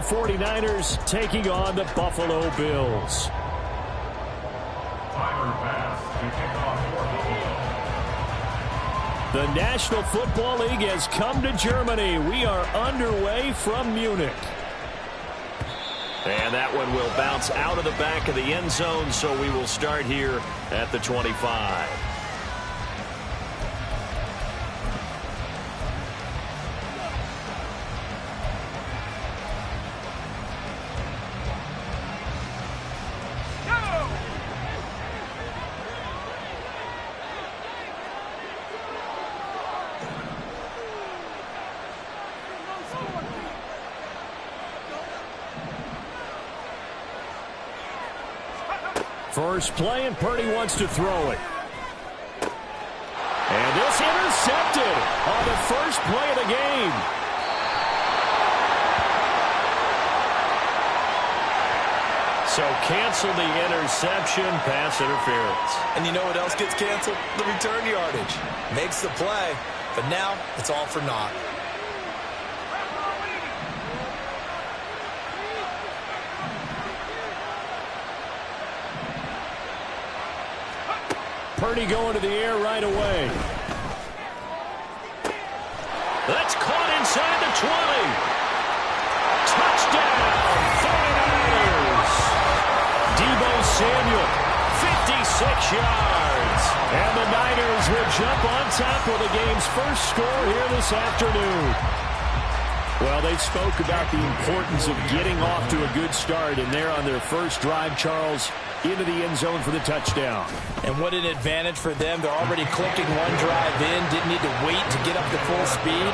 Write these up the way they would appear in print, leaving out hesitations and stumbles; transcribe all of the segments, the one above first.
49ers taking on the Buffalo Bills. The National Football League has come to Germany. We are underway from Munich. And that one will bounce out of the back of the end zone, so we will start here at the 25. First play, and Purdy wants to throw it. And this intercepted on the first play of the game. So cancel the interception, pass interference. And you know what else gets canceled? The return yardage. Makes the play, but now it's all for naught. Purdy going to the air right away. That's caught inside the 20. Touchdown, 49ers. Deebo Samuel, 56 yards. And the Niners will jump on top with the game's first score here this afternoon. Well, they spoke about the importance of getting off to a good start, and they're on their first drive, Charles, into the end zone for the touchdown. And what an advantage for them. They're already clicking one drive in, didn't need to wait to get up to full speed.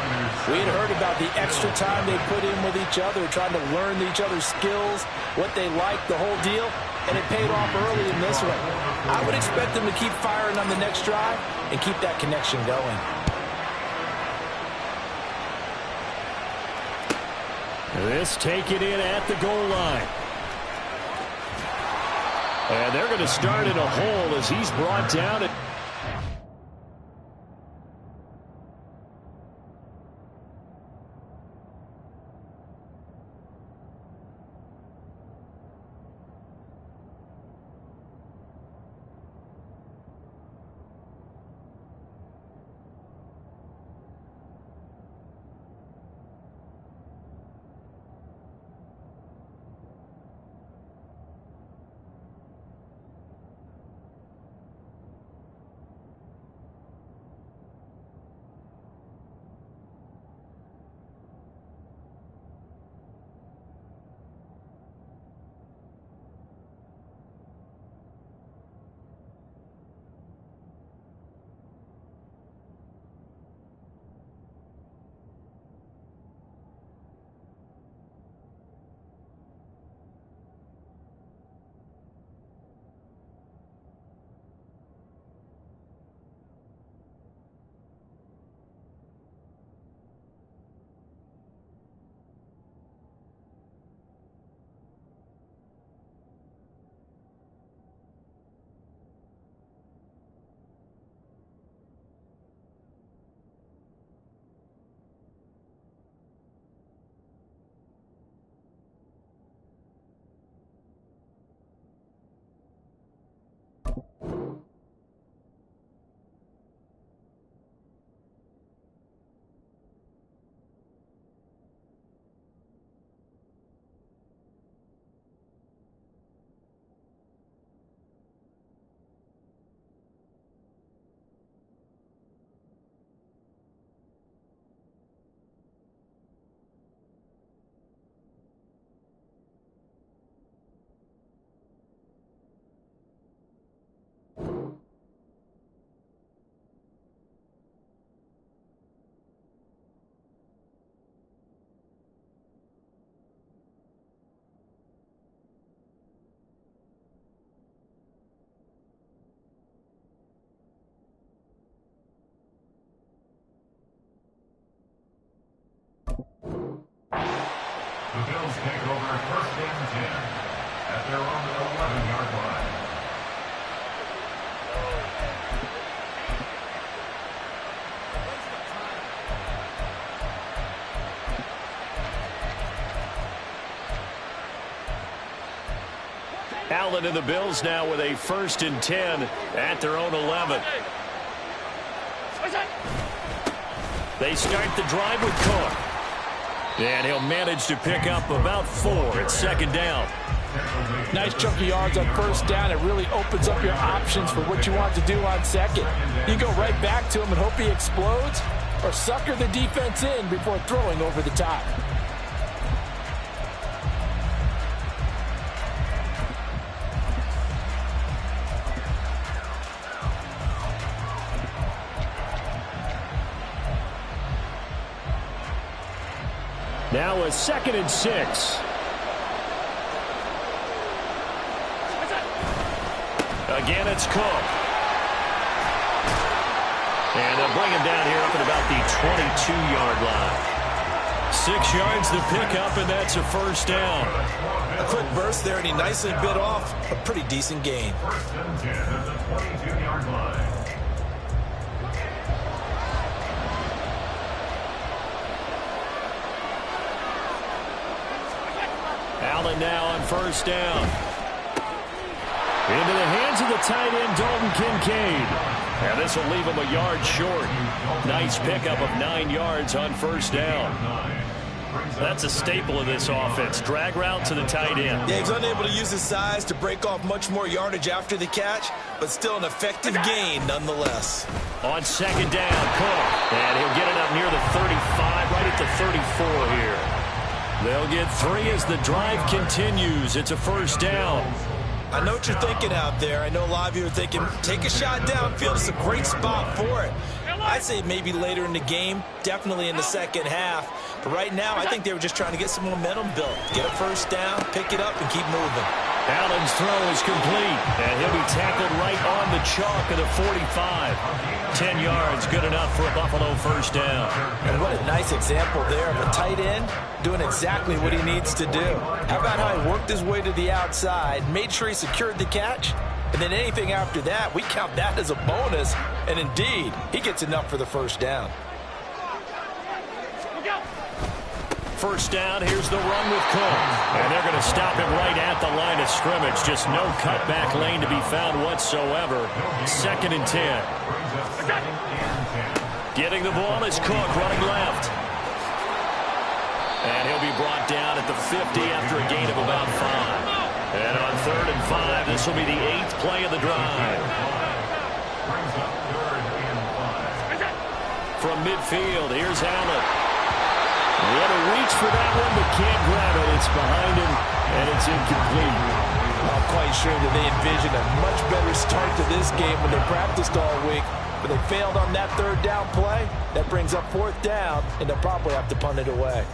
We had heard about the extra time they put in with each other, trying to learn each other's skills, what they liked, the whole deal, and it paid off early in this one. I would expect them to keep firing on the next drive and keep that connection going. This taken in at the goal line. And they're going to start in a hole as he's brought down. The Bills take over first and 10 at their own 11-yard line. Allen and the Bills now with a 1st and 10 at their own 11. They start the drive with Cook. And he'll manage to pick up about 4 at 2nd down. Nice chunk of yards on 1st down. It really opens up your options for what you want to do on 2nd. You go right back to him and hope he explodes, or sucker the defense in before throwing over the top. Now a 2nd and 6. Again, it's Cook. And they'll bring him down here up at about the 22-yard line. 6 yards to pick up, and that's a 1st down. A quick burst there, and he nicely bit off a pretty decent gain. 1st and 10 at the 22-yard line. Allen now on 1st down. Into the hands of the tight end, Dalton Kincaid. And this will leave him a yard short. Nice pickup of 9 yards on 1st down. That's a staple of this offense. Drag route to the tight end. Yeah, he's unable to use his size to break off much more yardage after the catch, but still an effective gain nonetheless. On 2nd down, Cook. And he'll get it up near the 35, right at the 34 here. They'll get 3 as the drive continues. It's a 1st down. I know what you're thinking out there. I know a lot of you are thinking, take a shot downfield. It's a great spot for it. I'd say maybe later in the game, definitely in the 2nd half. But right now, I think they were just trying to get some momentum built. Get a 1st down, pick it up, and keep moving. Allen's throw is complete, and he'll be tackled right on the chalk of the 45. 10 yards, good enough for a Buffalo 1st down. And what a nice example there of a tight end doing exactly what he needs to do. How about how he worked his way to the outside, made sure he secured the catch, and then anything after that, we count that as a bonus. And indeed, he gets enough for the 1st down. 1st down, here's the run with Cook. And they're going to stop him right at the line of scrimmage. Just no cutback lane to be found whatsoever. 2nd and 10. Getting the ball is Cook running left. And he'll be brought down at the 50 after a gain of about 5. And on 3rd and 5, this will be the 8th play of the drive. From midfield, here's Allen. What a reach for that one, but can't grab it. It's behind him, and it's incomplete. I'm quite sure that they envisioned a much better start to this game when they practiced all week, but they failed on that 3rd down play. That brings up 4th down, and they'll probably have to punt it away.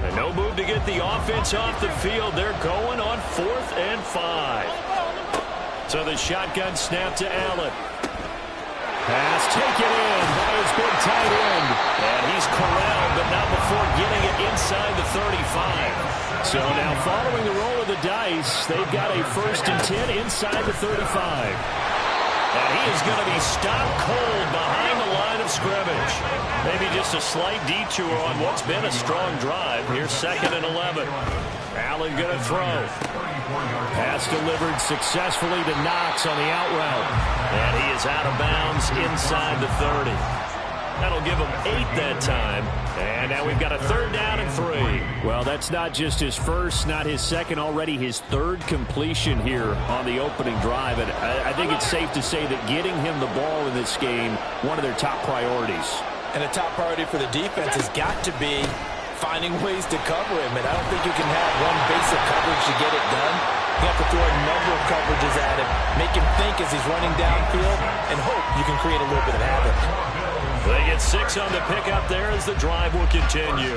And no move to get the offense off the field. They're going on 4th and 5. So the shotgun snap to Allen. Pass taken in by his big tight end. And he's corralled, but not before getting it inside the 35. So now following the roll of the dice, they've got a 1st and 10 inside the 35. And he is going to be stopped cold behind the line of scrimmage. Maybe just a slight detour on what's been a strong drive. Here's 2nd and 11. Allen going to throw. Pass delivered successfully to Knox on the out route. And he is out of bounds inside the 30. That'll give him 8 that time. And now we've got a 3rd down and 3. Well, that's not just his first, not his second, already his 3rd completion here on the opening drive. And I think it's safe to say that getting him the ball in this game, one of their top priorities. And a top priority for the defense has got to be finding ways to cover him. And I don't think you can have one basic coverage to get it done. You have to throw a number of coverages at him, make him think as he's running downfield, and hope you can create a little bit of havoc. They get 6 on the pickup there as the drive will continue.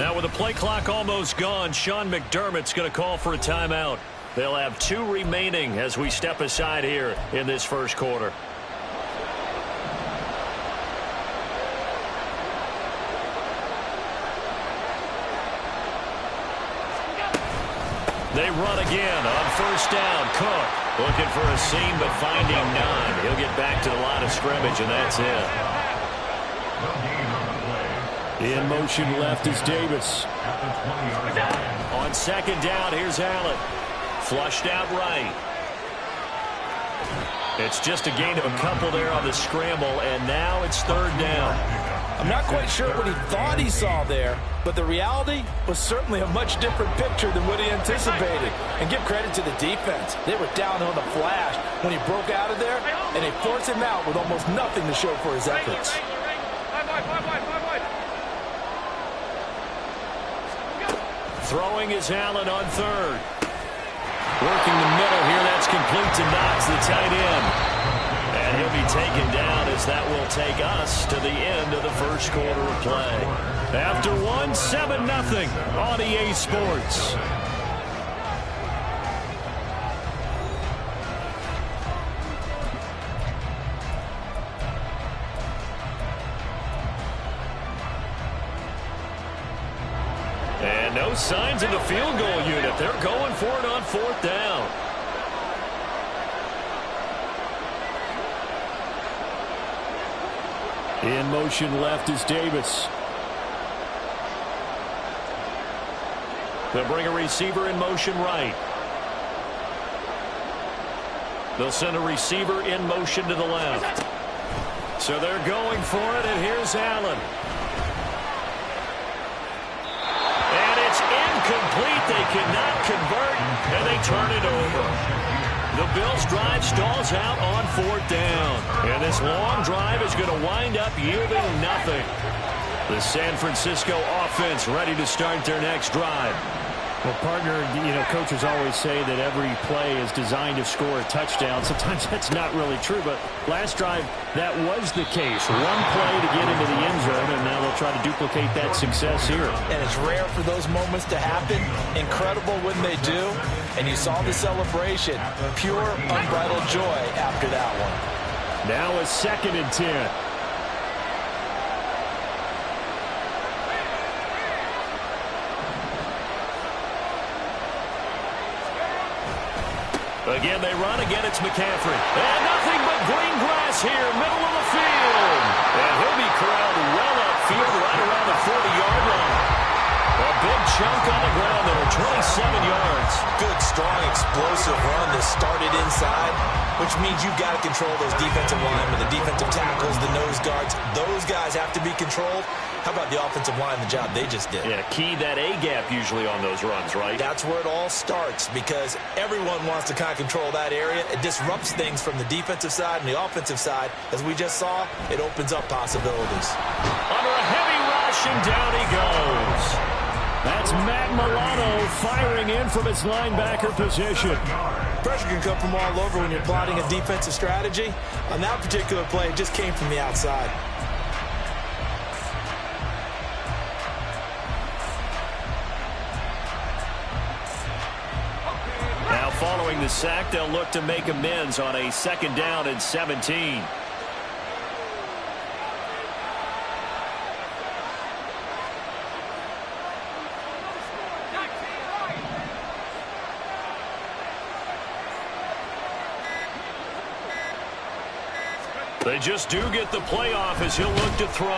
Now with the play clock almost gone, Sean McDermott's going to call for a timeout. They'll have 2 remaining as we step aside here in this first quarter. They run again on first down. Cook looking for a seam but finding none. He'll get back to the line of scrimmage, and that's it. In motion left is Davis. On second down, here's Allen. Flushed out right. It's just a gain of a couple there on the scramble, and now it's third down. I'm not quite sure what he thought he saw there, but the reality was certainly a much different picture than what he anticipated. And give credit to the defense. They were down on the flash when he broke out of there, and they forced him out with almost nothing to show for his efforts. Throwing is Allen on third. Working the middle here. That's complete to Knox, the tight end. And he'll be taken down as that will take us to the end of the first quarter of play. After 7-0 on EA Sports. And no signs of the field goal unit. They're going for it on fourth down. In motion left is Davis. They'll bring a receiver in motion right. They'll send a receiver in motion to the left. So they're going for it, and here's Allen. And it's incomplete. They cannot convert, and they turn it over. The Bills' drive stalls out on fourth down. And this long drive is going to wind up yielding nothing. The San Francisco offense ready to start their next drive. Well, partner, coaches always say that every play is designed to score a touchdown. Sometimes that's not really true, but last drive, that was the case. One play to get into the end zone, and now they'll try to duplicate that success here. And it's rare for those moments to happen. Incredible when they do. And you saw the celebration. Pure, unbridled joy after that one. Now a 2nd and 10. Again, they run. Again, it's McCaffrey. And nothing but green grass here, middle of the field. And he'll be corralled well upfield right around the 40-yard line. A big chunk on the ground there, 27 yards. Good, strong, explosive run that started inside, which means you've got to control those defensive linemen, the defensive tackles, the nose guards. Those guys have to be controlled. How about the offensive line, the job they just did? Yeah, key that A-gap usually on those runs, right? That's where it all starts because everyone wants to kind of control that area. It disrupts things from the defensive side and the offensive side. As we just saw, it opens up possibilities. Under a heavy rush, and down he goes. That's Matt Milano firing in from his linebacker position. Pressure can come from all over when you're plotting a defensive strategy. On that particular play, it just came from the outside. Now following the sack, they'll look to make amends on a 2nd down and 17. They just do get the playoff as he'll look to throw.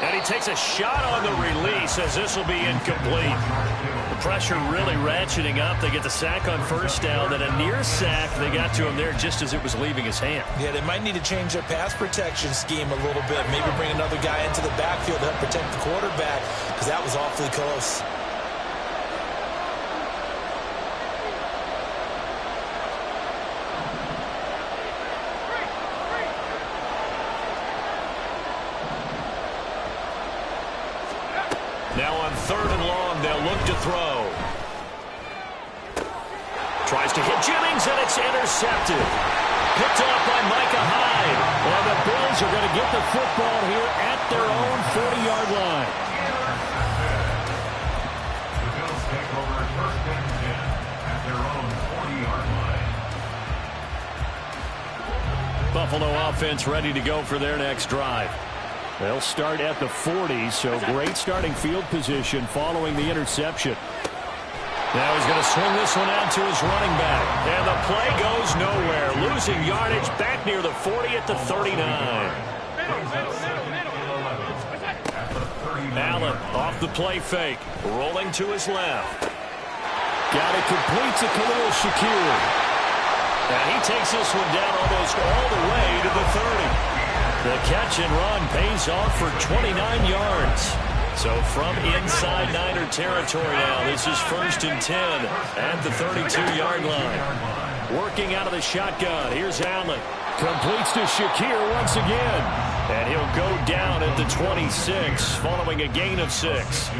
And he takes a shot on the release as this will be incomplete. The pressure really ratcheting up. They get the sack on first down, then a near sack. They got to him there just as it was leaving his hand. Yeah, they might need to change their pass protection scheme a little bit. Maybe bring another guy into the backfield to help protect the quarterback because that was awfully close. Now on 3rd and long, they'll look to throw. Tries to hit Jennings, and it's intercepted. Picked off by Micah Hyde. And the Bills are going to get the football here at their own 40-yard line. take over first and 10 at their own 40-yard line. Buffalo offense ready to go for their next drive. They'll start at the 40, so great starting field position following the interception. Now he's going to swing this one out to his running back. And the play goes nowhere. Losing yardage back near the 40 at the 39. Allen off the play fake. Rolling to his left. Got it complete to Khalil Shakir. And he takes this one down almost all the way to the 30. The catch and run pays off for 29 yards. So from inside Niner territory now, this is first and 10 at the 32-yard line. Working out of the shotgun. Here's Allen. Completes to Shakir once again. And he'll go down at the 26 following a gain of 6.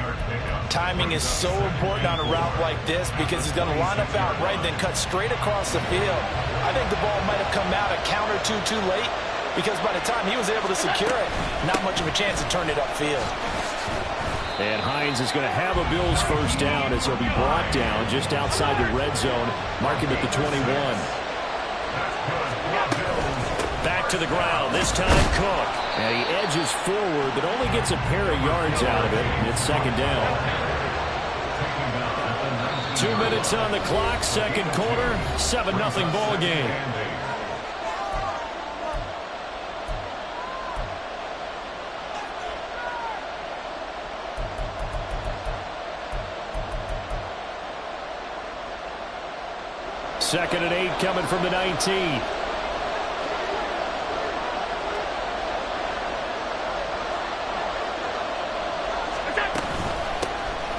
Timing is so important on a route like this because he's going to line up out right, then cut straight across the field. I think the ball might have come out a count or two too late because by the time he was able to secure it, not much of a chance to turn it upfield. And Hines is going to have a Bills first down as he'll be brought down just outside the red zone, marking at the 21. Back to the ground, this time Cook. And he edges forward, but only gets a pair of yards out of it, and it's second down. 2 minutes on the clock, second quarter, 7-0 ball game. Second and 8 coming from the 19.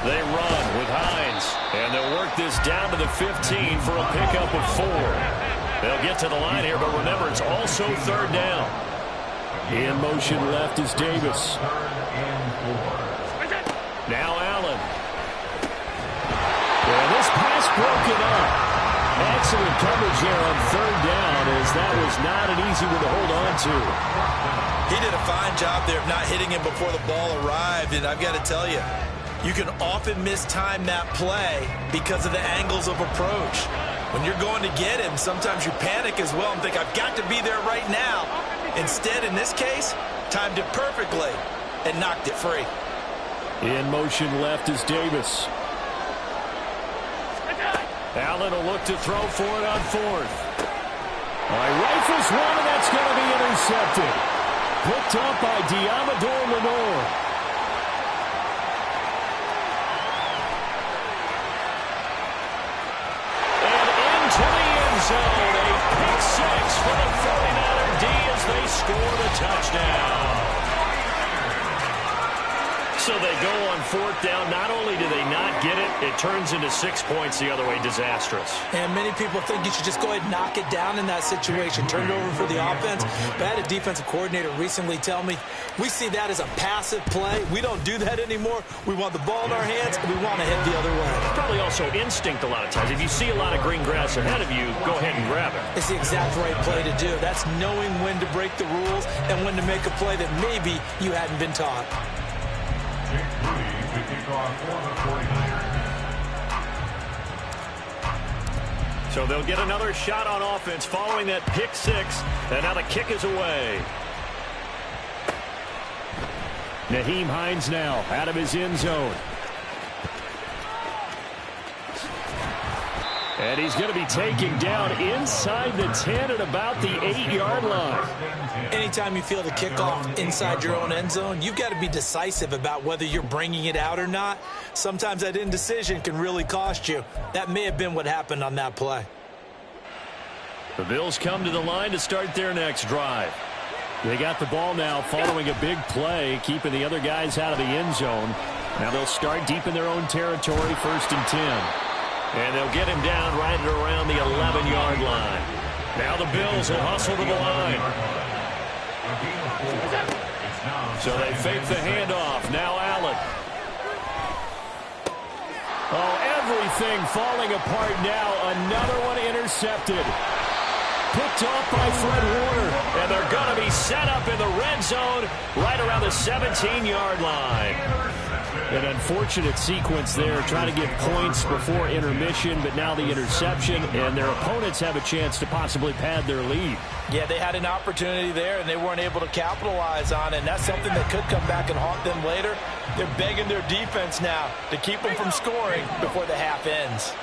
They run with Hines, and they'll work this down to the 15 for a pickup of 4. They'll get to the line here, but remember, it's also third down. In motion left is Davis. Now Allen. And this pass broken up. Excellent coverage there on third down, as that was not an easy one to hold on to. He did a fine job there of not hitting him before the ball arrived, and I've got to tell you, you can often mistime that play because of the angles of approach. When you're going to get him, sometimes you panic as well and think, I've got to be there right now. Instead, in this case, timed it perfectly and knocked it free. In motion left is Davis. Allen will look to throw for it on fourth. Rifles one, and that's going to be intercepted. Picked up by Diamador Lenore. And into the end zone. A pick 6 for the 49er D as they score the touchdown. So they go on fourth down. Not only do they not get it, it turns into 6 points the other way. Disastrous. And many people think you should just go ahead and knock it down in that situation. Turn it over for the offense. But I had a defensive coordinator recently tell me, we see that as a passive play. We don't do that anymore. We want the ball in our hands, and we want to head the other way. Probably also instinct a lot of times. If you see a lot of green grass ahead of you, go ahead and grab it. It's the exact right play to do. That's knowing when to break the rules and when to make a play that maybe you hadn't been taught. So they'll get another shot on offense following that pick 6, and now the kick is away. Nyheim Hines now out of his end zone. And he's going to be taken down inside the 10 at about the 8-yard line. Anytime you feel the kickoff inside your own end zone, you've got to be decisive about whether you're bringing it out or not. Sometimes that indecision can really cost you. That may have been what happened on that play. The Bills come to the line to start their next drive. They got the ball now following a big play, keeping the other guys out of the end zone. Now they'll start deep in their own territory, first and 10. And they'll get him down right at around the 11-yard line. Now the Bills will hustle to the line. So they fake the handoff. Now Allen. Oh, everything falling apart now. Another one intercepted. Picked off by Fred Warner. And they're going to be set up in the red zone right around the 17-yard line. An unfortunate sequence there, trying to get points before intermission, but now the interception, and their opponents have a chance to possibly pad their lead. Yeah, they had an opportunity there, and they weren't able to capitalize on it, and that's something that could come back and haunt them later. They're begging their defense now to keep them from scoring before the half ends.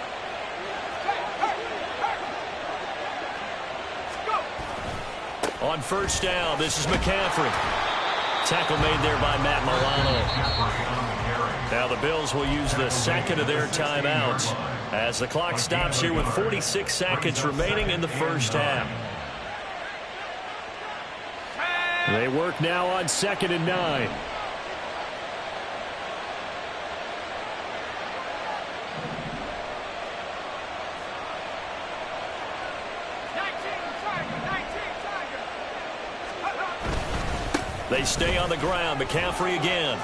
On first down, this is McCaffrey. Tackle made there by Matt Milano. Now the Bills will use the second of their timeouts as the clock stops here with 46 seconds remaining in the first half. They work now on 2nd and 9. They stay on the ground. McCaffrey again.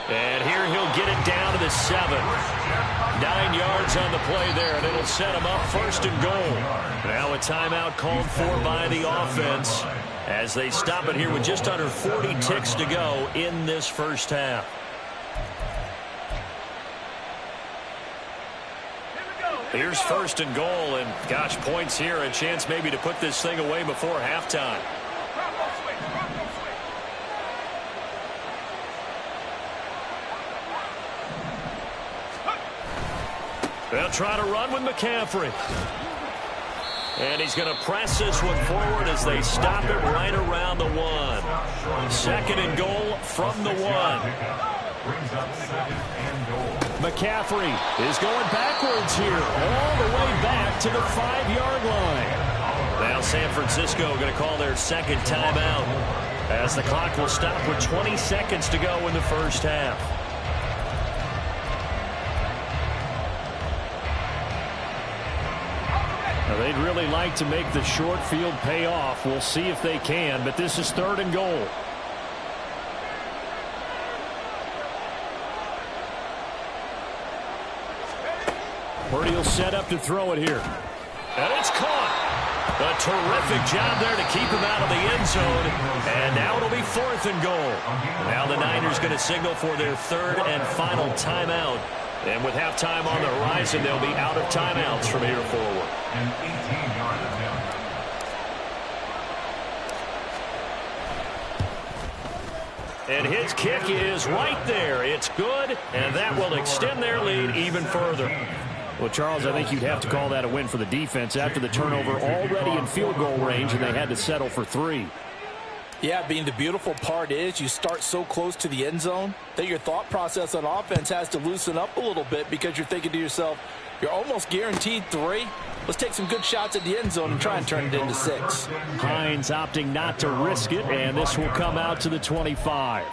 And here he'll get it down to the 7. 9 yards on the play there, and it'll set him up 1st and goal. Now a timeout called for by the offense as they stop it here with just under 40 ticks to go in this first half. Here's 1st and goal, and gosh, points here, a chance maybe to put this thing away before halftime. They'll try to run with McCaffrey. And he's going to press this one forward as they stop it right around the 1. 2nd and goal from the 1. McCaffrey is going backwards here, all the way back to the 5-yard line. Now San Francisco going to call their second timeout as the clock will stop with 20 seconds to go in the first half. Now, they'd really like to make the short field pay off. We'll see if they can, but this is 3rd and goal. Purdy will set up to throw it here. And it's caught. A terrific job there to keep him out of the end zone. And now it'll be 4th and goal. Now the Niners going to signal for their 3rd and final timeout. And with halftime on the horizon, they'll be out of timeouts from here forward. An 18-yard attempt. And his kick is right there. It's good, and that will extend their lead even further. Well, Charles, I think you'd have to call that a win for the defense after the turnover already in field goal range, and they had to settle for 3. Yeah, being the beautiful part is you start so close to the end zone that your thought process on offense has to loosen up a little bit because you're thinking to yourself, you're almost guaranteed 3. Let's take some good shots at the end zone and try and turn it into 6. Hines opting not to risk it, and this will come out to the 25.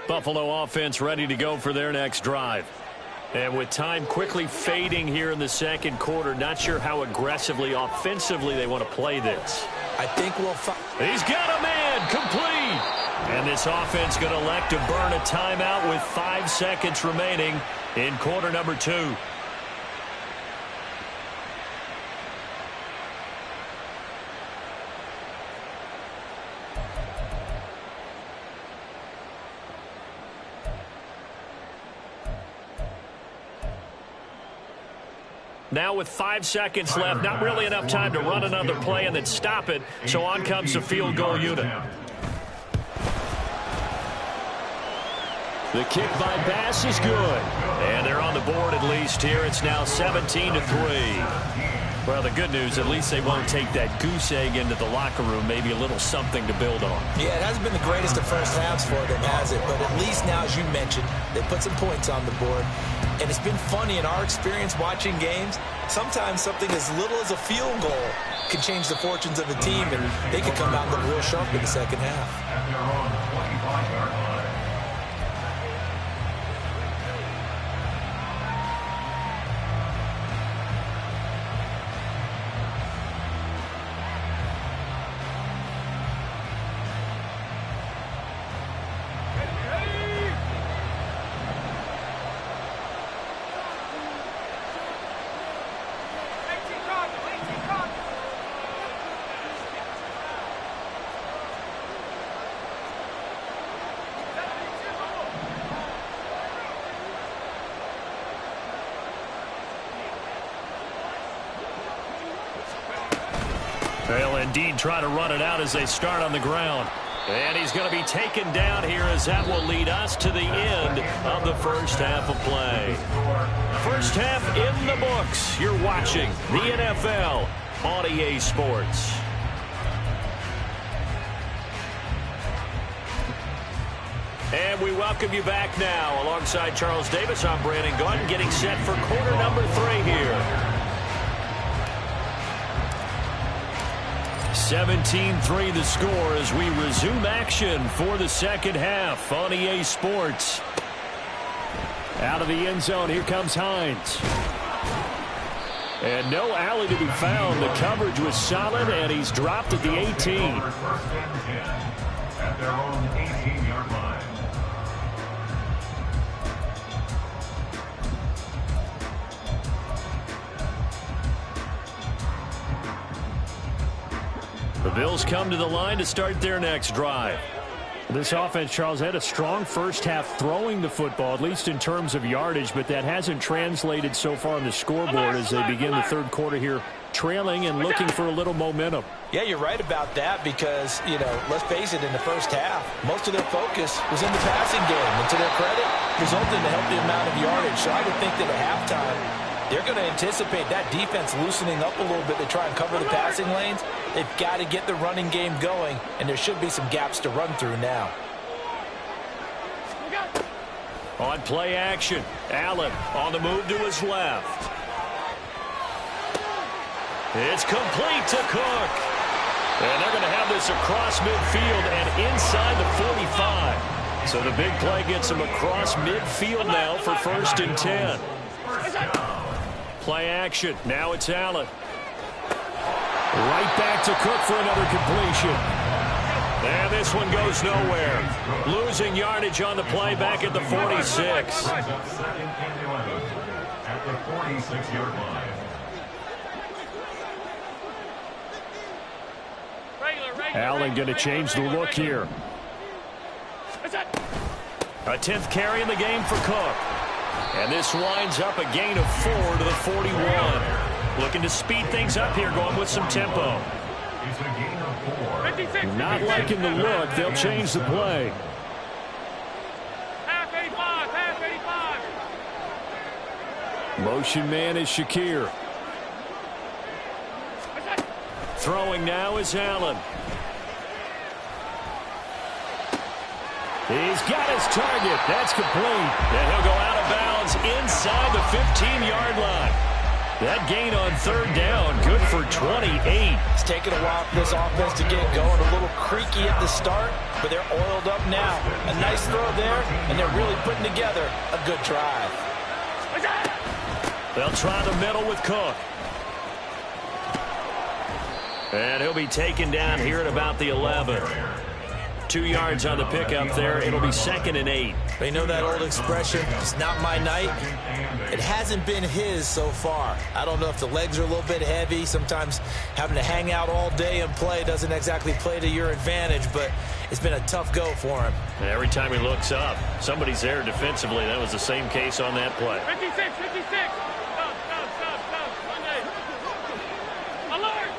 Buffalo offense ready to go for their next drive. And with time quickly fading here in the second quarter, not sure how aggressively, offensively they want to play this. I think we'll He's got a man complete. And this offense going to elect to burn a timeout with 5 seconds remaining in quarter number 2. Now with 5 seconds left, not really enough time to run another play and then stop it, so on comes the field goal unit. The kick by Bass is good. And they're on the board at least here. It's now 17-3. Well, the good news, at least they won't take that goose egg into the locker room. Maybe a little something to build on. Yeah, it hasn't been the greatest of first halves for them, has it? But at least now, as you mentioned, they put some points on the board. And it's been funny in our experience watching games. Sometimes something as little as a field goal can change the fortunes of a team, and they can come out and look real sharp in the second half. At their own 25-yard line. They'll indeed try to run it out as they start on the ground. And he's going to be taken down here as that will lead us to the end of the first half of play. First half in the books. You're watching the NFL on EA Sports. And we welcome you back now. Alongside Charles Davis, I'm Brandon Gunn, getting set for quarter number 3 here. 17-3 the score as we resume action for the second half on EA Sports. Out of the end zone, here comes Hines. And no alley to be found. The coverage was solid, and he's dropped at the 18. First and 10 at their own 18-yard line. The Bills come to the line to start their next drive. This offense, Charles, had a strong first half throwing the football, at least in terms of yardage, but that hasn't translated so far on the scoreboard as they begin the third quarter here, trailing and looking for a little momentum. Yeah, you're right about that because, let's face it, in the first half, most of their focus was in the passing game. And to their credit, resulted in a healthy amount of yardage. So I would think that at halftime, they're going to anticipate that defense loosening up a little bit to try and cover the passing lanes. They've got to get the running game going, and there should be some gaps to run through now. On play action, Allen on the move to his left. It's complete to Cook. And they're going to have this across midfield and inside the 45. So the big play gets them across midfield now for first and 10. Play action. Now it's Allen. Right back to Cook for another completion. And this one goes nowhere. Losing yardage on the play back at the 46. Second and 11 at the 46-yard line. Allen going to change the look here. A 10th carry in the game for Cook. And this winds up a gain of 4 to the 41. Looking to speed things up here, going with some tempo. It's a gain of 4. Not liking the look. They'll change the play. Half 85, half 85. Motion man is Shakir. Throwing now is Allen. He's got his target. That's complete. And he'll go out of bounds inside the 15-yard line. That gain on third down, good for 28. It's taken a while for this offense to get going. A little creaky at the start, but they're oiled up now. A nice throw there, and they're really putting together a good drive. They'll try the middle with Cook. And he'll be taken down here at about the 11. 2 yards on the pickup there. It'll be 2nd and 8. They know that old expression, it's not my night. It hasn't been his so far. I don't know if the legs are a little bit heavy. Sometimes having to hang out all day and play doesn't exactly play to your advantage, but it's been a tough go for him. And every time he looks up, somebody's there defensively. That was the same case on that play. 56, 56. Stop. Monday. Alert.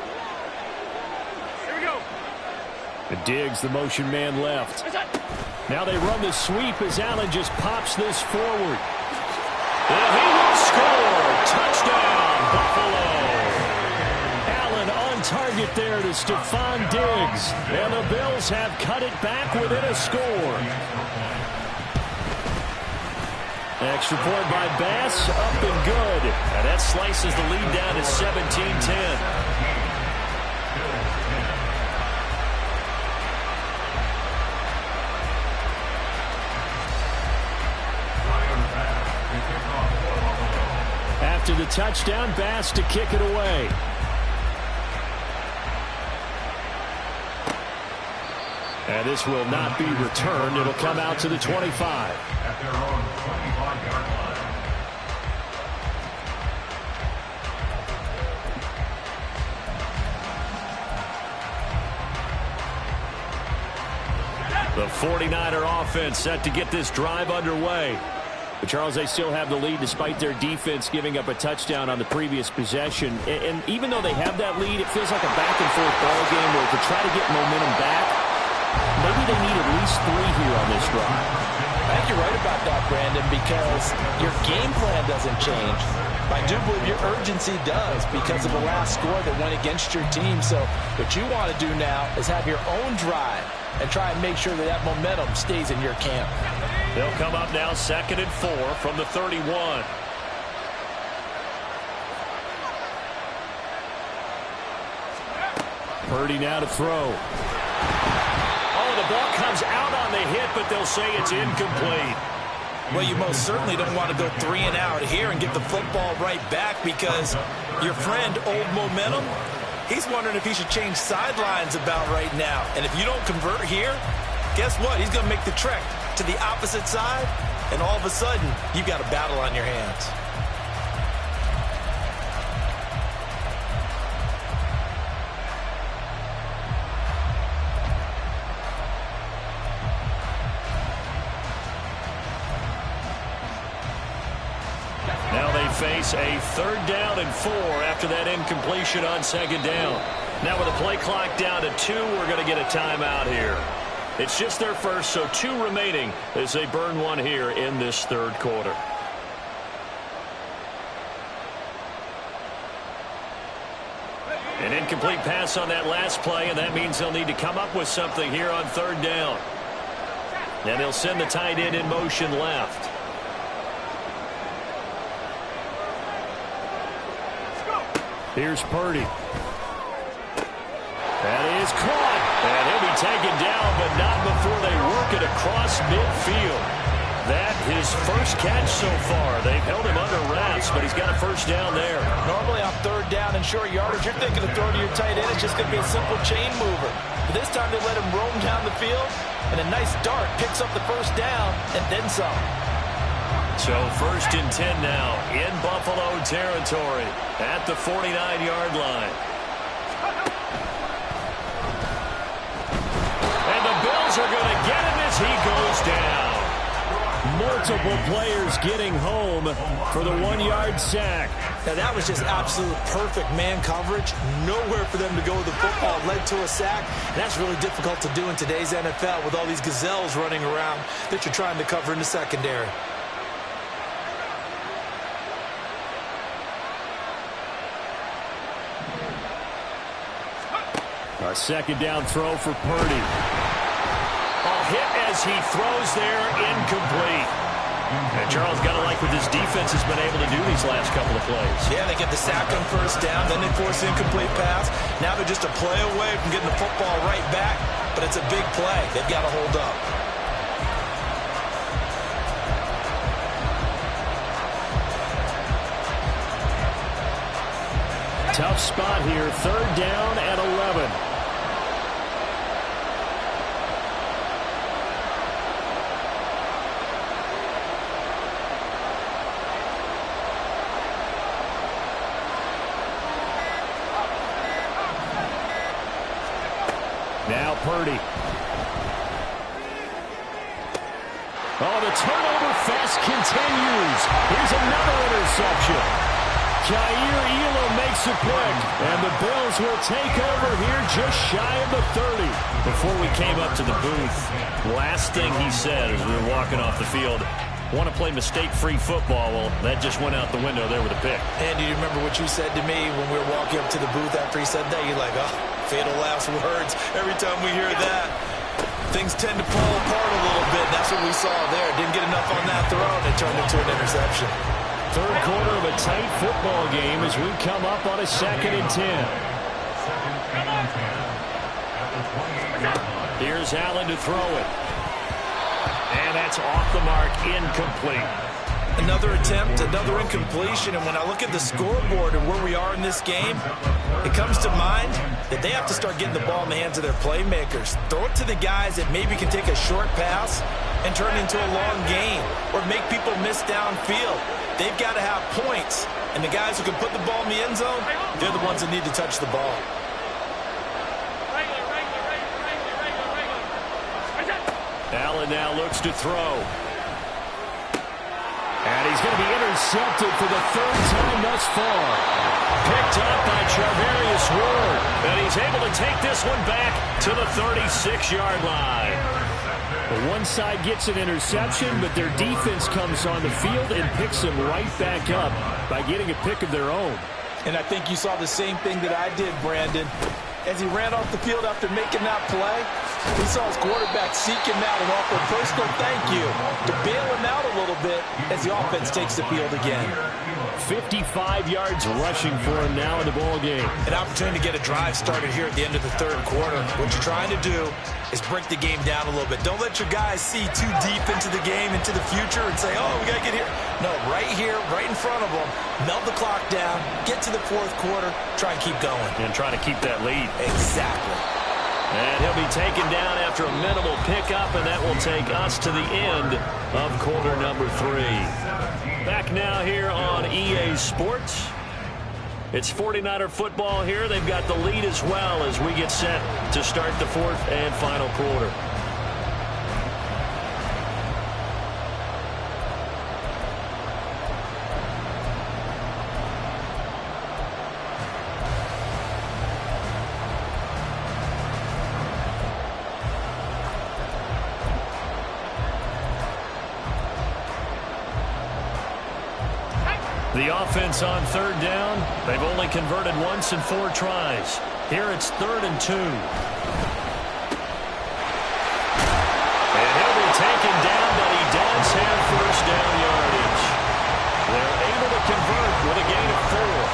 Here we go. Diggs, the motion man left. Now they run the sweep as Allen just pops this forward. And he will score. Touchdown, Buffalo. Allen on target there to Stephon Diggs. And the Bills have cut it back within a score. Extra point by Bass, up and good. And that slices the lead down to 17-10. After the touchdown, Bass to kick it away. And this will not be returned. It'll come out to the 25. At their own 25-yard line. The 49er offense set to get this drive underway. But Charles, they still have the lead despite their defense giving up a touchdown on the previous possession. And even though they have that lead, it feels like a back-and-forth ball game where to try to get momentum back, maybe they need at least 3 here on this drive. I think you're right about that, Brandon, because your game plan doesn't change. I do believe your urgency does because of the last score that went against your team. So what you want to do now is have your own drive and try and make sure that that momentum stays in your camp. They'll come up now 2nd and 4 from the 31. Purdy now to throw. Oh, the ball comes out on the hit, but they'll say it's incomplete. Well, you most certainly don't want to go 3 and out here and get the football right back because your friend, Old Momentum, he's wondering if he should change sidelines about right now. And if you don't convert here, guess what? He's going to make the trek to the opposite side, and all of a sudden, you've got a battle on your hands. Now they face a 3rd down and 4 after that incompletion on 2nd down. Now with the play clock down to 2, we're going to get a timeout here. It's just their first, so 2 remaining as they burn one here in this 3rd quarter. An incomplete pass on that last play, and that means they'll need to come up with something here on 3rd down. And they'll send the tight end in motion left. Here's Purdy. That is caught. And he'll be taken down, but not before they work it across midfield. That his first catch so far. They've held him under wraps, but he's got a first down there. Normally on 3rd down and short yardage, you're thinking of throwing to your tight end. It's just going to be a simple chain mover. But this time they let him roam down the field, and a nice dart picks up the first down and then some. So 1st and 10 now in Buffalo territory at the 49-yard line. And the Bills are going to get him as he goes down. Multiple players getting home for the 1-yard sack. Now that was just absolute perfect man coverage. Nowhere for them to go with the football. Led to a sack. And that's really difficult to do in today's NFL with all these gazelles running around that you're trying to cover in the secondary. A 2nd down throw for Purdy. Hit as he throws there, incomplete. And Charles, got to like what this defense has been able to do these last couple of plays. Yeah, they get the sack on 1st down, then they force the incomplete pass. Now they're just a play away from getting the football right back, but it's a big play. They've got to hold up. Tough spot here, 3rd down at 11. Now Purdy. Oh, the turnover fest continues. Here's another interception. Jair Elam makes a pick, and the Bills will take over here just shy of the 30. Before we came up to the booth, last thing he said as we were walking off the field, want to play mistake-free football. Well, that just went out the window there with a pick. And do you remember what you said to me when we were walking up to the booth after he said that? You're like, oh, fatal last words every time we hear that. Things tend to fall apart a little bit. That's what we saw there. Didn't get enough on that throw, and it turned into an interception. Third quarter of a tight football game as we come up on a 2nd and 10. 2nd and 10. At the 28-yard line. Here's Allen to throw it. And that's off the mark, incomplete. Another attempt, another incompletion, and when I look at the scoreboard and where we are in this game, it comes to mind that they have to start getting the ball in the hands of their playmakers. Throw it to the guys that maybe can take a short pass and turn it into a long gain or make people miss downfield. They've got to have points, and the guys who can put the ball in the end zone, they're the ones that need to touch the ball. Allen now looks to throw. And he's going to be intercepted for the 3rd time thus far. Picked up by Charvarius Ward. And he's able to take this one back to the 36-yard line. The one side gets an interception, but their defense comes on the field and picks them right back up by getting a pick of their own. And I think you saw the same thing that I did, Brandon. As he ran off the field after making that play, he saw his quarterback seek him out and offer a personal thank you to bail him out a little bit as the offense takes the field again. 55 yards rushing for him now in the ball game. An opportunity to get a drive started here at the end of the 3rd quarter. What you're trying to do is break the game down a little bit. Don't let your guys see too deep into the game, into the future, and say, oh, we got to get here. No, right here, right in front of them, melt the clock down, get to the 4th quarter, try and keep going. And try to keep that lead. Exactly. And he'll be taken down after a minimal pickup, and that will take us to the end of quarter number 3. Back now here on EA Sports. It's 49er football here. They've got the lead as well as we get set to start the 4th and final quarter. The offense on 3rd down. They've only converted once in 4 tries. Here it's 3rd and 2. And he'll be taken down, but he does have 1st down yardage. They're able to convert with a gain of 4.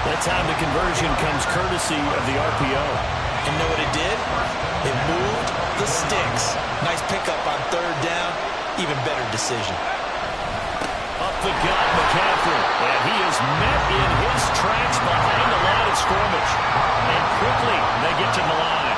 That time the conversion comes courtesy of the RPO. And know what it did? It moved the sticks. Nice pickup on 3rd down. Even better decision. Up the gut, McCaffrey. And he is met in his tracks behind the line of scrimmage. And quickly they get to the line.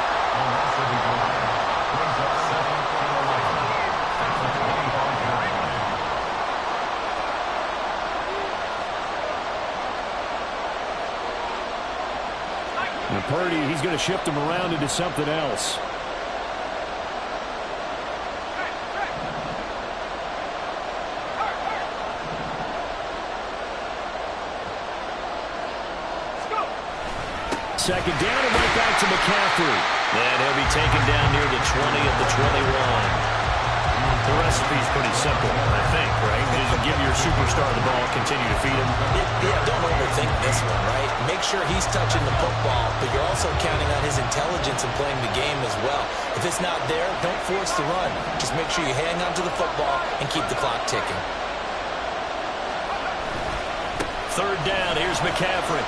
And Purdy, he's going to shift him around into something else. Second down and right back to McCaffrey. And he'll be taken down near the 20 of the 21. The recipe's pretty simple, I think, right? Just give your superstar the ball, continue to feed him. Yeah, don't overthink this one, right? Make sure he's touching the football, but you're also counting on his intelligence in playing the game as well. If it's not there, don't force the run. Just make sure you hang on to the football and keep the clock ticking. 3rd down, here's McCaffrey.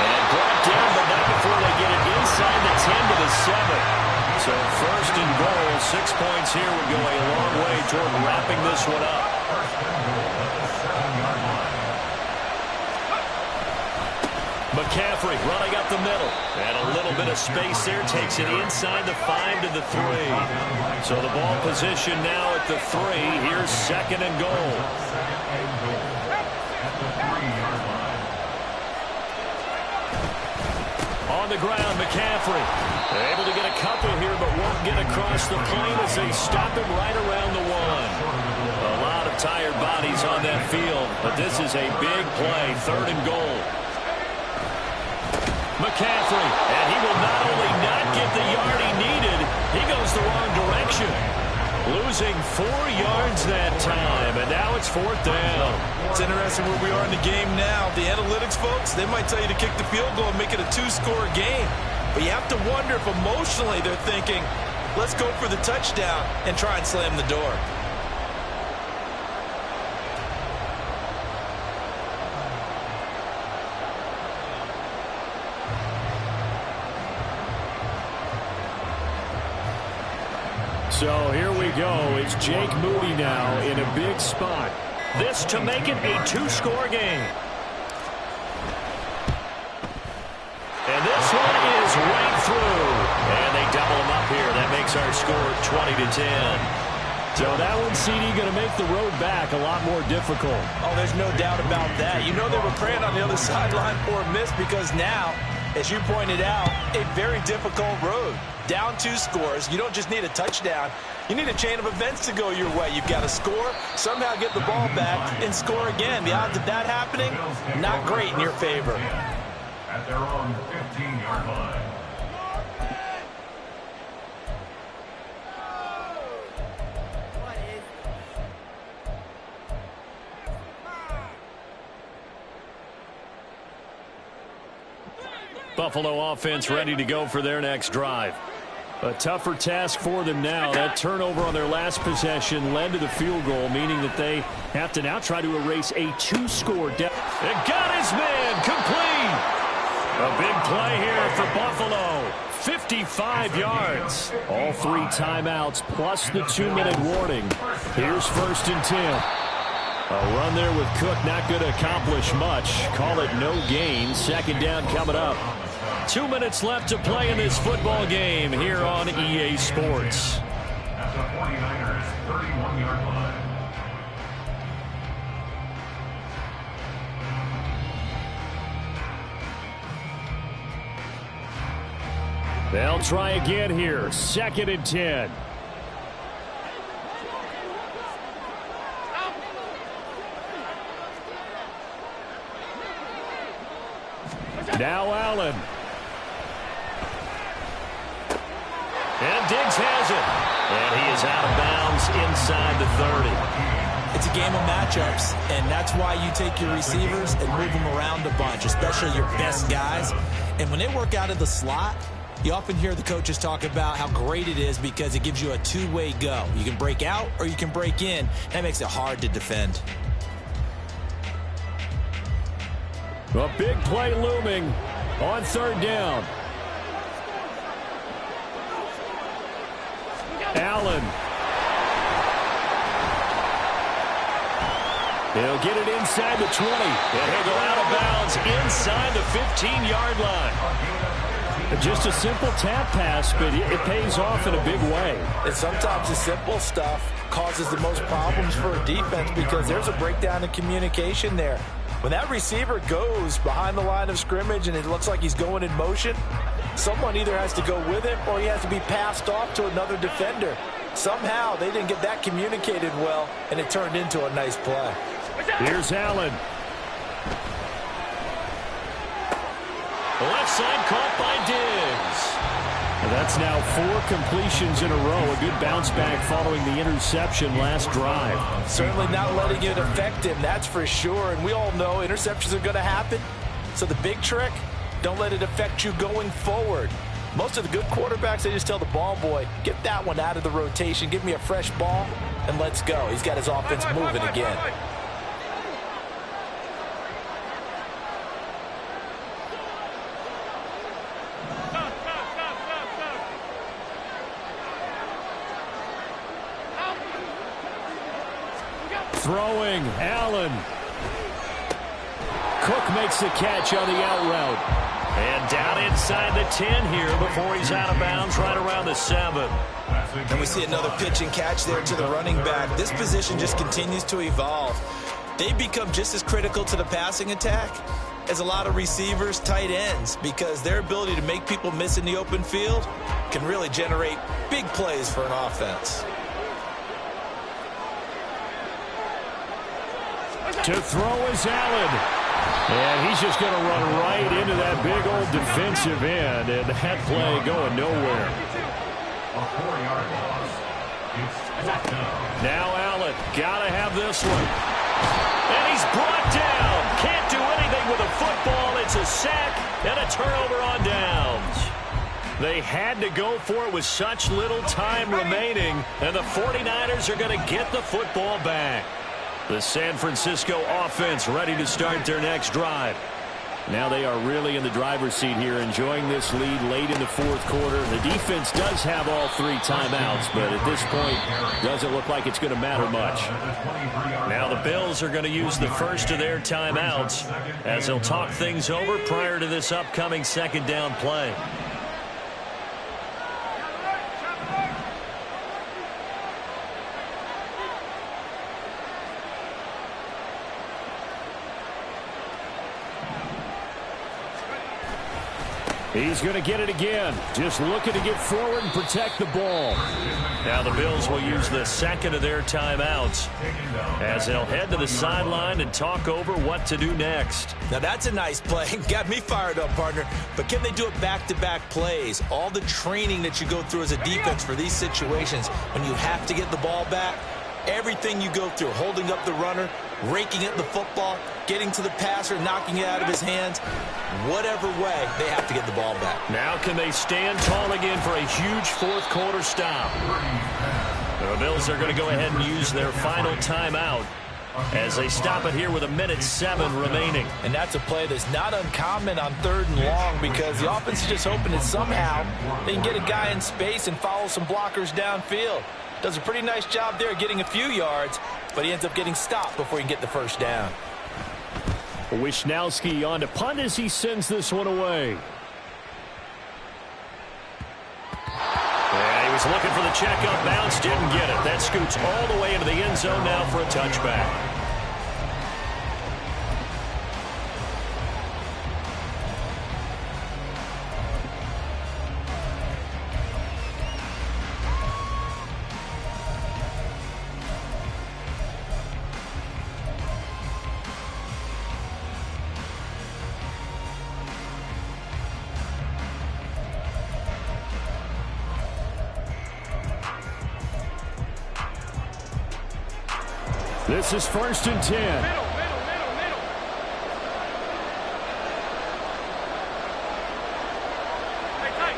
And brought down, but not before they get it inside the 10 to the 7. So 1st and goal, 6 points here would go a long way toward wrapping this one up. McCaffrey running up the middle. And a little bit of space there, takes it inside the 5 to the 3. So the ball position now at the 3. Here's 2nd and goal. On the ground, McCaffrey. Able to get a couple here, but won't get across the plane as they stop him right around the 1. A lot of tired bodies on that field, but this is a big play, 3rd and goal. McCaffrey, and he will not only not get the yard he needed, he goes the wrong direction. Losing 4 yards that time, and now it's 4th down. It's interesting where we are in the game now. The analytics folks, they might tell you to kick the field goal and make it a 2-score game. But you have to wonder if emotionally they're thinking, let's go for the touchdown and try and slam the door. So here we go. It's Jake Moody now in a big spot. This to make it a two-score game. And this one is right through. And they double him up here. That makes our score 20-10. So that one, CD, going to make the road back a lot more difficult. Oh, there's no doubt about that. You know they were praying on the other sideline for a miss because now, as you pointed out, a very difficult road. Down 2 scores. You don't just need a touchdown. You need a chain of events to go your way. You've got to score, somehow get the ball back, and score again. The odds of that happening, not great in your favor. At their own 15-yard line. Buffalo offense ready to go for their next drive. A tougher task for them now. That turnover on their last possession led to the field goal, meaning that they have to now try to erase a 2-score deficit. And got his man complete. A big play here for Buffalo. 55 yards. All 3 timeouts plus the 2-minute warning. Here's 1st and 10. A run there with Cook not going to accomplish much. Call it no gain. 2nd down coming up. 2 minutes left to play in this football game here on EA Sports. At the 49ers' 31-yard line. They'll try again here. 2nd and 10. Now Allen. And Diggs has it. And he is out of bounds inside the 30. It's a game of matchups, and that's why you take your receivers and move them around a bunch, especially your best guys. And when they work out of the slot, you often hear the coaches talk about how great it is because it gives you a two-way go. You can break out or you can break in. That makes it hard to defend. A big play looming on 3rd down. Allen. He'll get it inside the 20. And he'll go out of bounds inside the 15-yard line. Just a simple tap pass, but it pays off in a big way. And sometimes the simple stuff causes the most problems for a defense because there's a breakdown in communication there. When that receiver goes behind the line of scrimmage and it looks like he's going in motion, someone either has to go with him or he has to be passed off to another defender. Somehow they didn't get that communicated well, and it turned into a nice play. Here's Allen. Left side caught by Diggs. And that's now 4 completions in a row. A good bounce back following the interception last drive. Certainly not letting it affect him, that's for sure. And we all know interceptions are going to happen. So the big trick, don't let it affect you going forward. Most of the good quarterbacks, they just tell the ball boy, get that one out of the rotation, give me a fresh ball, and let's go. He's got his offense moving again. Throwing, Allen. Cook makes the catch on the out route. And down inside the 10 here before he's out of bounds right around the 7. And we see another pitch and catch there to the running back. This position just continues to evolve. They become just as critical to the passing attack as a lot of receivers, tight ends, because their ability to make people miss in the open field can really generate big plays for an offense. To throw is Allen. And he's just going to run right into that big old defensive end. And that play going nowhere. A 4-yard loss. It's touchdown. Now Allen. Got to have this one. And he's brought down. Can't do anything with a football. It's a sack and a turnover on downs. They had to go for it with such little time remaining, and the 49ers are going to get the football back. The San Francisco offense ready to start their next drive. Now they are really in the driver's seat here, enjoying this lead late in the fourth quarter. The defense does have all 3 timeouts, but at this point, doesn't look like it's going to matter much. Now the Bills are going to use the first of their timeouts as they'll talk things over prior to this upcoming second down play. He's going to get it again. Just looking to get forward and protect the ball. Now the Bills will use the second of their timeouts as they'll head to the sideline and talk over what to do next. Now that's a nice play. Got me fired up, partner. But can they do it back-to-back plays? All the training that you go through as a defense for these situations, when you have to get the ball back, everything you go through, holding up the runner, raking at the football, getting to the passer, knocking it out of his hands, whatever way, they have to get the ball back. Now can they stand tall again for a huge fourth quarter stop? The Bills are going to go ahead and use their final timeout as they stop it here with 1:07 remaining. And that's a play that's not uncommon on 3rd and long because the offense is just hoping that somehow they can get a guy in space and follow some blockers downfield. Does a pretty nice job there getting a few yards, but he ends up getting stopped before he can get the first down. Wisnowski on to punt as he sends this one away. Yeah, he was looking for the checkup bounce, didn't get it. That scoots all the way into the end zone now for a touchback. This is 1st and 10. Middle. Hey, tight.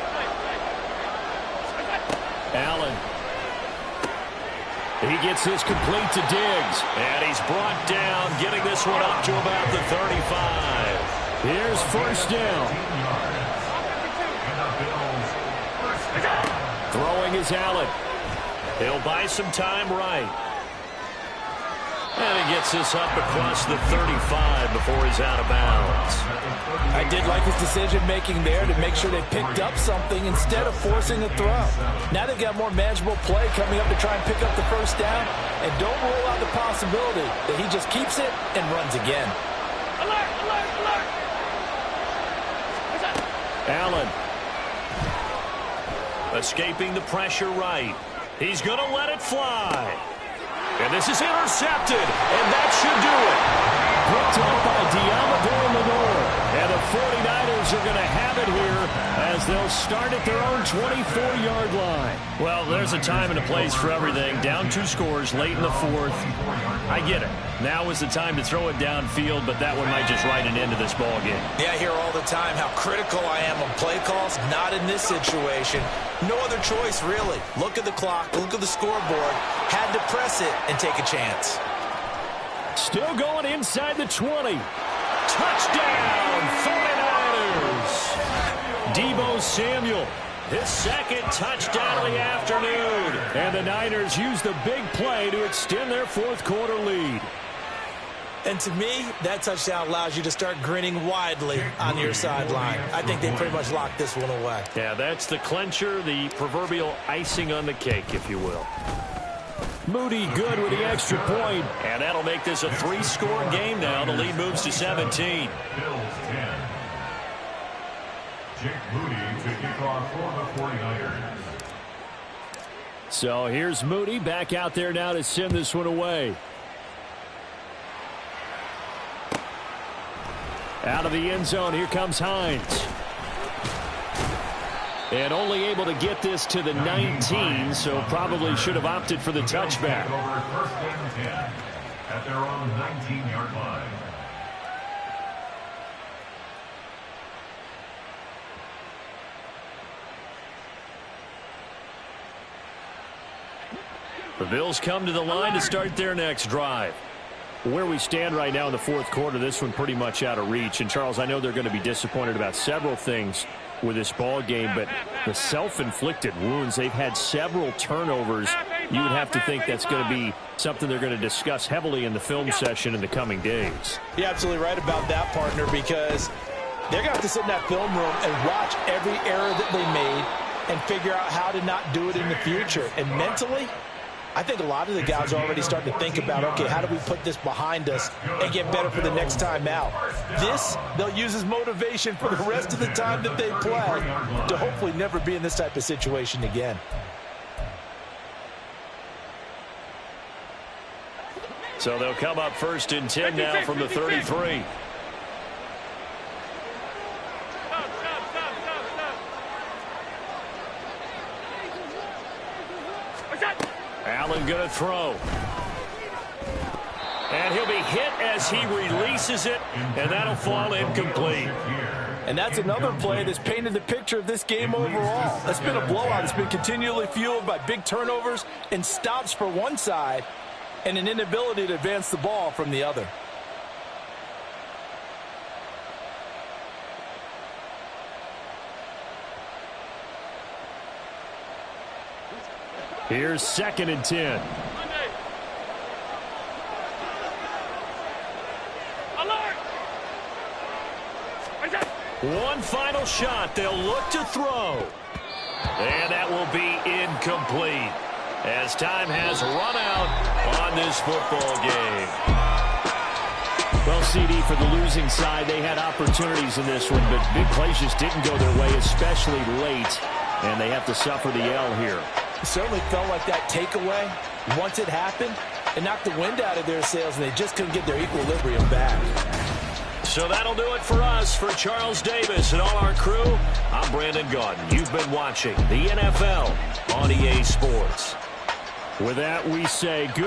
Allen. He gets this complete to Diggs. And he's brought down, getting this one up to about the 35. Here's 1st down. Throwing is Allen. He'll buy some time right. And he gets this up across the 35 before he's out of bounds. I did like his decision-making there to make sure they picked up something instead of forcing a throw. Now they've got more manageable play coming up to try and pick up the first down. And don't rule out the possibility that he just keeps it and runs again. Alert! Allen. Escaping the pressure right. He's going to let it fly. And this is intercepted, and that should do it. Picked up by Diamador Lenore. And the 49ers are going to have it here as they'll start at their own 24-yard line. Well, there's a time and a place for everything. Down 2 scores late in the fourth. I get it. Now is the time to throw it downfield, but that one might just write an end to this ball game. Yeah, I hear all the time how critical I am on play calls. Not in this situation. No other choice, really. Look at the clock. Look at the scoreboard. Had to press it and take a chance. Still going inside the 20. Touchdown, 49ers. Deebo Samuel, his second touchdown of the afternoon. And the Niners use the big play to extend their fourth quarter lead. And to me, that touchdown allows you to start grinning widely on your sideline. I think they pretty much locked this one away. Yeah, that's the clincher, the proverbial icing on the cake, if you will. Moody good with the extra point, and that'll make this a 3-score game now. The lead moves to 17. Bills 10. Jake Moody to kick off for the 49ers. So here's Moody back out there now to send this one away. Out of the end zone, here comes Hines. And only able to get this to the 19, so probably should have opted for the touchback. Over 1st and 10 at their own 19-yard line. The Bills come to the line to start their next drive. Where we stand right now in the fourth quarter, this one pretty much out of reach. And, Charles, I know they're going to be disappointed about several things with this ball game, but the self-inflicted wounds, they've had several turnovers. You would have to think that's going to be something they're going to discuss heavily in the film session in the coming days. You're absolutely right about that, partner, because they're going to have to sit in that film room and watch every error that they made and figure out how to not do it in the future. And mentally, I think a lot of the guys are already starting to think about, okay, how do we put this behind us and get better for the next time out? This, they'll use as motivation for the rest of the time that they play to hopefully never be in this type of situation again. So they'll come up 1st and 10 now from the 33. Allen going to throw. And he'll be hit as he releases it, and that'll fall incomplete. And that's another play that's painted the picture of this game overall. It's been a blowout. It's been continually fueled by big turnovers and stops for one side and an inability to advance the ball from the other. Here's 2nd and 10. One final shot. They'll look to throw. And that will be incomplete as time has run out on this football game. Well, CD, for the losing side, they had opportunities in this one, but big plays just didn't go their way, especially late, and they have to suffer the L here. It certainly felt like that takeaway, once it happened, it knocked the wind out of their sails, and they just couldn't get their equilibrium back. So that'll do it for us. For Charles Davis and all our crew, I'm Brandon Gaudin. You've been watching the NFL on EA Sports. With that, we say good.